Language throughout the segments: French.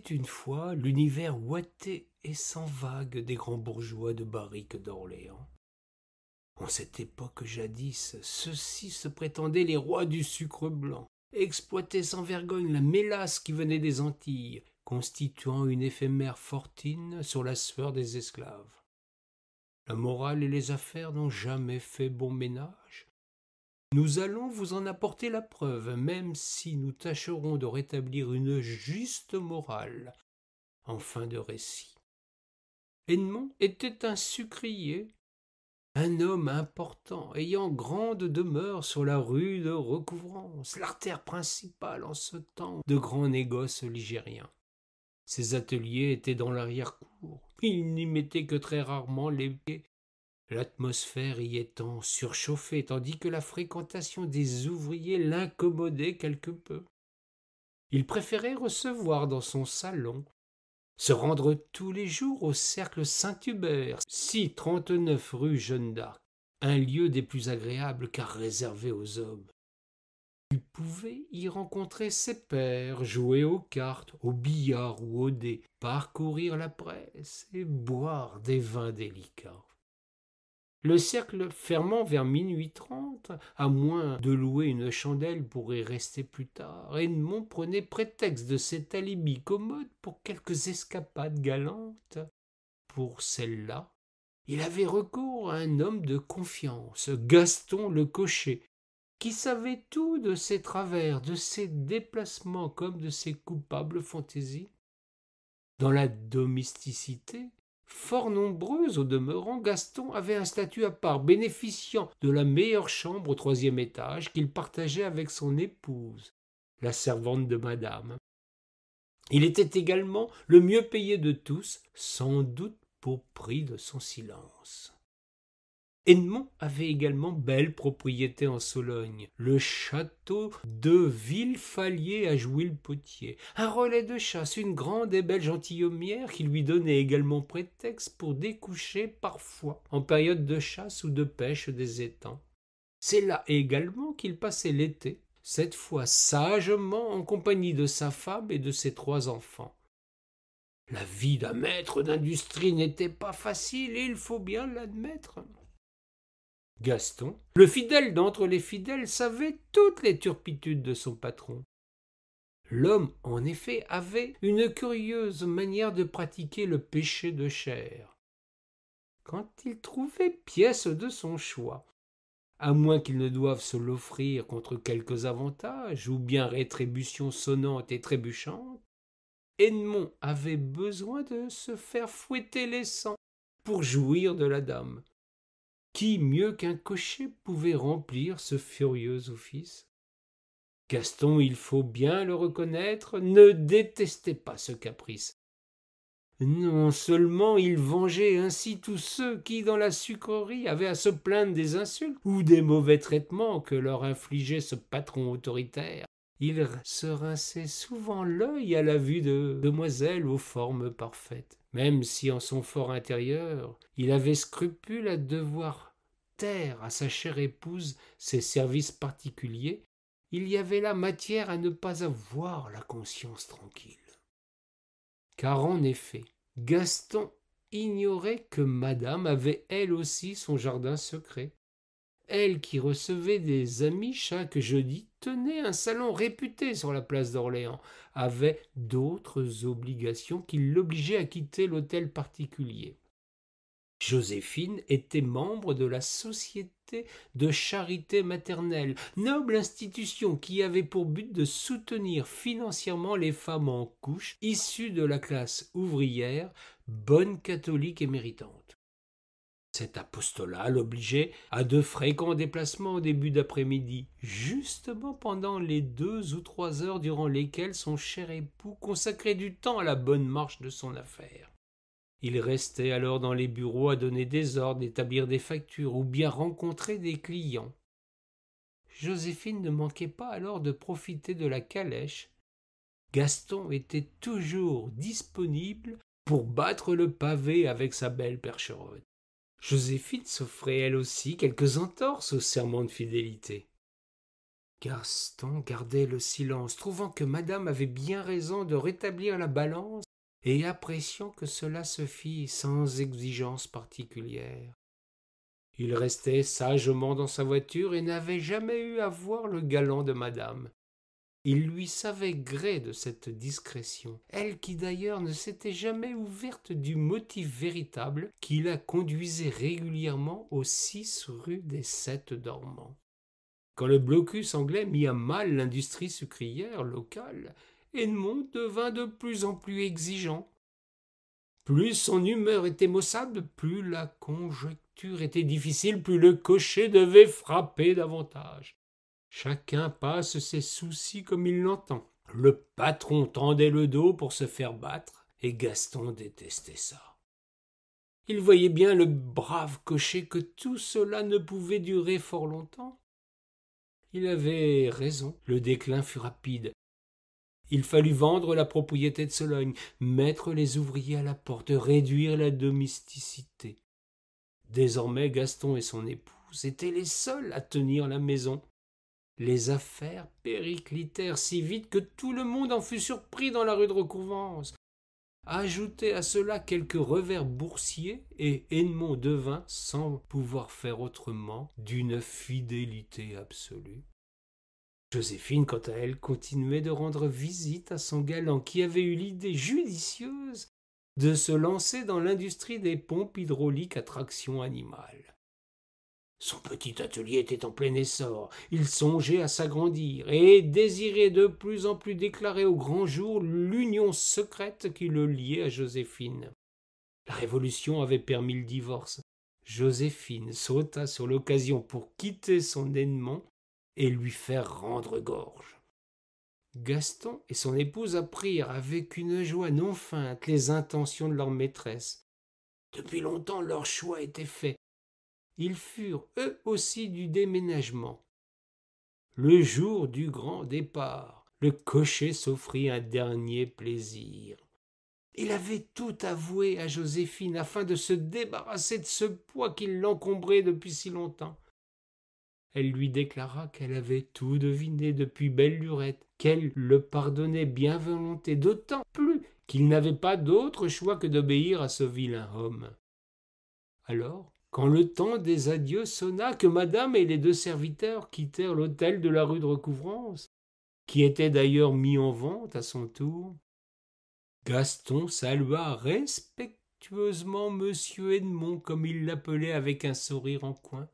une fois l'univers ouaté et sans vague des grands bourgeois de barrique d'Orléans. En cette époque jadis, ceux-ci se prétendaient les rois du sucre blanc, exploitaient sans vergogne la mélasse qui venait des Antilles, constituant une éphémère fortune sur la sueur des esclaves. La morale et les affaires n'ont jamais fait bon ménage. Nous allons vous en apporter la preuve, même si nous tâcherons de rétablir une juste morale en fin de récit. Edmond était un sucrier, un homme important, ayant grande demeure sur la rue de Recouvrance, l'artère principale en ce temps de grands négoces ligériens. Ses ateliers étaient dans l'arrière-cour. Il n'y mettait que très rarement les pieds, l'atmosphère y étant surchauffée, tandis que la fréquentation des ouvriers l'incommodait quelque peu. Il préférait recevoir dans son salon, se rendre tous les jours au cercle Saint-Hubert, 39 rue Jeanne d'Arc, un lieu des plus agréables car réservé aux hommes. Il pouvait y rencontrer ses pairs, jouer aux cartes, au billard ou au dé, parcourir la presse et boire des vins délicats. Le cercle fermant vers minuit 30, à moins de louer une chandelle pour y rester plus tard, Edmond prenait prétexte de cet alibi commode pour quelques escapades galantes. Pour celle-là, il avait recours à un homme de confiance, Gaston le cocher, qui savait tout de ses travers, de ses déplacements comme de ses coupables fantaisies. Dans la domesticité, fort nombreuse au demeurant, Gaston avait un statut à part, bénéficiant de la meilleure chambre au 3e étage qu'il partageait avec son épouse, la servante de madame. Il était également le mieux payé de tous, sans doute pour prix de son silence. Edmond avait également belle propriété en Sologne, le château de Villefalier à Jouy-le-Potier, un relais de chasse, une grande et belle gentilhommière qui lui donnait également prétexte pour découcher parfois en période de chasse ou de pêche des étangs. C'est là également qu'il passait l'été, cette fois sagement en compagnie de sa femme et de ses 3 enfants. La vie d'un maître d'industrie n'était pas facile, et il faut bien l'admettre. Gaston, le fidèle d'entre les fidèles, savait toutes les turpitudes de son patron. L'homme, en effet, avait une curieuse manière de pratiquer le péché de chair. Quand il trouvait pièce de son choix, à moins qu'il ne doive se l'offrir contre quelques avantages, ou bien rétribution sonnante et trébuchante, Edmond avait besoin de se faire fouetter les sangs pour jouir de la dame. Qui mieux qu'un cocher pouvait remplir ce furieux office? Gaston, il faut bien le reconnaître, ne détestait pas ce caprice. Non seulement il vengeait ainsi tous ceux qui, dans la sucrerie, avaient à se plaindre des insultes ou des mauvais traitements que leur infligeait ce patron autoritaire, il se rinçait souvent l'œil à la vue de demoiselles aux formes parfaites, même si en son fort intérieur il avait scrupule à devoir taire à sa chère épouse ses services particuliers. Il y avait là matière à ne pas avoir la conscience tranquille. Car en effet, Gaston ignorait que madame avait elle aussi son jardin secret. Elle qui recevait des amis chaque jeudi, tenait un salon réputé sur la place d'Orléans, avait d'autres obligations qui l'obligeaient à quitter l'hôtel particulier. Joséphine était membre de la Société de charité maternelle, noble institution qui avait pour but de soutenir financièrement les femmes en couches issues de la classe ouvrière, bonnes catholiques et méritantes. Cet apostolat l'obligeait à de fréquents déplacements au début d'après-midi, justement pendant les 2 ou 3 heures durant lesquelles son cher époux consacrait du temps à la bonne marche de son affaire. Il restait alors dans les bureaux à donner des ordres, établir des factures ou bien rencontrer des clients. Joséphine ne manquait pas alors de profiter de la calèche. Gaston était toujours disponible pour battre le pavé avec sa belle percheronne. Joséphine s'offrait elle aussi quelques entorses au serment de fidélité. Gaston gardait le silence, trouvant que madame avait bien raison de rétablir la balance et appréciant que cela se fît sans exigence particulière. Il restait sagement dans sa voiture et n'avait jamais eu à voir le galant de madame. Il lui savait gré de cette discrétion, elle qui d'ailleurs ne s'était jamais ouverte du motif véritable qui la conduisait régulièrement aux 6 rue des Sept Dormants. Quand le blocus anglais mit à mal l'industrie sucrière locale, Edmond devint de plus en plus exigeant. Plus son humeur était maussade, plus la conjecture était difficile, plus le cocher devait frapper davantage. Chacun passe ses soucis comme il l'entend. Le patron tendait le dos pour se faire battre, et Gaston détestait ça. Il voyait bien, le brave cocher, que tout cela ne pouvait durer fort longtemps. Il avait raison, le déclin fut rapide. Il fallut vendre la propriété de Sologne, mettre les ouvriers à la porte, réduire la domesticité. Désormais, Gaston et son épouse étaient les seuls à tenir la maison. Les affaires périclitèrent si vite que tout le monde en fut surpris dans la rue de Recouvrance. Ajoutez à cela quelques revers boursiers, et Edmond devint, sans pouvoir faire autrement, d'une fidélité absolue. Joséphine, quant à elle, continuait de rendre visite à son galant, qui avait eu l'idée judicieuse de se lancer dans l'industrie des pompes hydrauliques à traction animale. Son petit atelier était en plein essor, il songeait à s'agrandir et désirait de plus en plus déclarer au grand jour l'union secrète qui le liait à Joséphine. La Révolution avait permis le divorce. Joséphine sauta sur l'occasion pour quitter son Edmond et lui faire rendre gorge. Gaston et son épouse apprirent avec une joie non feinte les intentions de leur maîtresse. Depuis longtemps leur choix était fait. Ils furent eux aussi du déménagement. Le jour du grand départ, le cocher s'offrit un dernier plaisir. Il avait tout avoué à Joséphine afin de se débarrasser de ce poids qui l'encombrait depuis si longtemps. Elle lui déclara qu'elle avait tout deviné depuis belle lurette, qu'elle le pardonnait bien volontiers, d'autant plus qu'il n'avait pas d'autre choix que d'obéir à ce vilain homme. Alors, quand le temps des adieux sonna, que madame et les 2 serviteurs quittèrent l'hôtel de la rue de Recouvrance, qui était d'ailleurs mis en vente à son tour, Gaston salua respectueusement monsieur Edmond, comme il l'appelait avec un sourire en coin.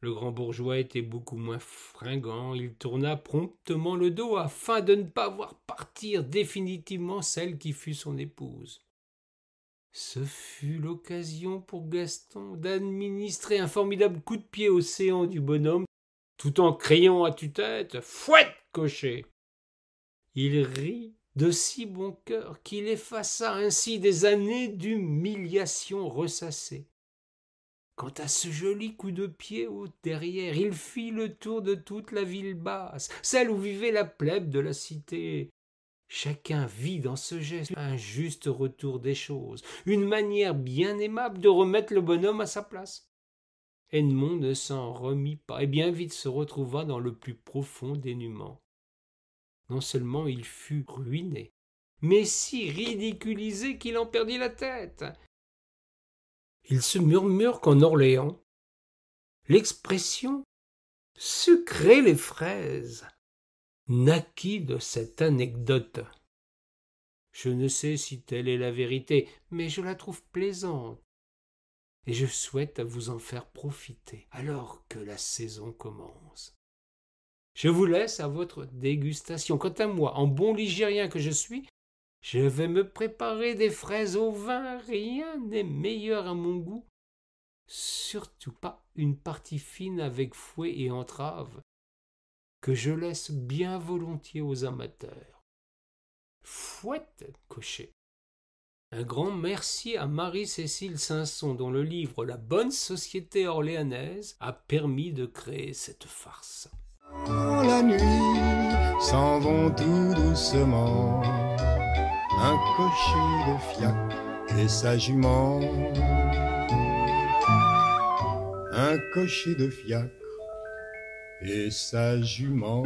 Le grand bourgeois était beaucoup moins fringant, il tourna promptement le dos afin de ne pas voir partir définitivement celle qui fut son épouse. Ce fut l'occasion pour Gaston d'administrer un formidable coup de pied au séant du bonhomme, tout en criant à tue-tête « Fouette, cocher !» Il rit de si bon cœur qu'il effaça ainsi des années d'humiliation ressassée. Quant à ce joli coup de pied au derrière, il fit le tour de toute la ville basse, celle où vivait la plèbe de la cité. Chacun vit dans ce geste un juste retour des choses, une manière bien aimable de remettre le bonhomme à sa place. Edmond ne s'en remit pas et bien vite se retrouva dans le plus profond dénuement. Non seulement il fut ruiné, mais si ridiculisé qu'il en perdit la tête. Il se murmure qu'en Orléans, l'expression « sucrer les fraises » naquit de cette anecdote. Je ne sais si telle est la vérité, mais je la trouve plaisante, et je souhaite vous en faire profiter alors que la saison commence. Je vous laisse à votre dégustation. Quant à moi, en bon ligérien que je suis, je vais me préparer des fraises au vin, rien n'est meilleur à mon goût. Surtout pas une partie fine avec fouet et entrave, que je laisse bien volontiers aux amateurs. Fouette, cocher. Un grand merci à Marie-Cécile Sanson, dont le livre La bonne société orléanaise a permis de créer cette farce. La nuit s'en vont tout doucement un cocher de fiacre et sa jument. Un cocher de fiacre et sa jument.